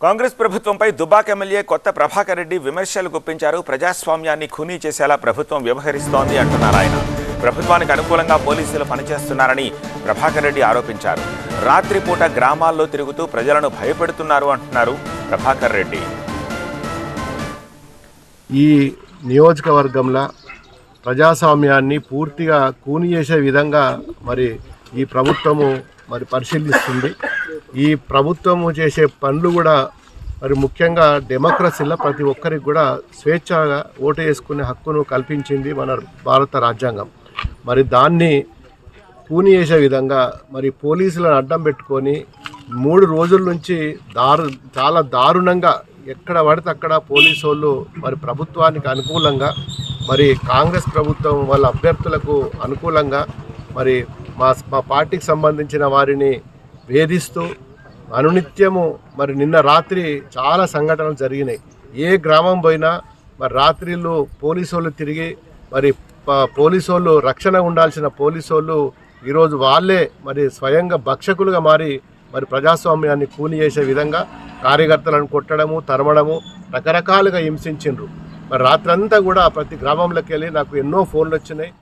కాంగ్రెస్ ప్రభుత్వంపై దుబాక్ ఎమ్మెల్యే కొత్త ప్రభాకర్ రెడ్డి విమర్శలు గుప్పించారు. ప్రజాస్వామ్యాన్ని ఖూనీ చేసేలా ప్రభుత్వం వ్యవహరిస్తోంది అంటున్నారు ఆయన. ప్రభుత్వానికి అనుకూలంగా పోలీసులు పనిచేస్తున్నారని ప్రభాకర్ రెడ్డి ఆరోపించారు. రాత్రిపూట గ్రామాల్లో తిరుగుతూ ప్రజలను భయపెడుతున్నారు అంటున్నారు ప్రభాకర్ రెడ్డి. ఈ నియోజకవర్గంలో ప్రజాస్వామ్యాన్ని పూర్తిగా కూని చేసే విధంగా మరి ఈ ప్రభుత్వము పరిశీలిస్తుంది. ఈ ప్రభుత్వము చేసే పనులు కూడా మరి ముఖ్యంగా డెమోక్రసీలో ప్రతి ఒక్కరికి కూడా స్వేచ్ఛగా ఓటు వేసుకునే హక్కును కల్పించింది మన భారత రాజ్యాంగం. మరి దాన్ని కూని చేసే విధంగా మరి పోలీసులను అడ్డం పెట్టుకొని 3 రోజుల నుంచి చాలా దారుణంగా ఎక్కడ పడితే అక్కడ పోలీసు వాళ్ళు మరి ప్రభుత్వానికి అనుకూలంగా మరి కాంగ్రెస్ ప్రభుత్వం వాళ్ళ అభ్యర్థులకు అనుకూలంగా మరి మా పార్టీకి సంబంధించిన వారిని వేధిస్తూ అనునిత్యము మరి నిన్న రాత్రి చాలా సంఘటనలు జరిగినాయి. ఏ గ్రామం పోయినా మరి రాత్రిళ్ళు పోలీసు వాళ్ళు తిరిగి మరి పోలీసు వాళ్ళు రక్షణ ఉండాల్సిన పోలీసు వాళ్ళు ఈరోజు వాళ్ళే మరి స్వయంగా భక్షకులుగా మారి మరి ప్రజాస్వామ్యాన్ని కూని చేసే విధంగా కార్యకర్తలను కొట్టడము తరమడము రకరకాలుగా హింసించిండ్రు. మరి రాత్రంతా కూడా ప్రతి గ్రామంలోకి వెళ్ళి నాకు ఎన్నో ఫోన్లు వచ్చినాయి.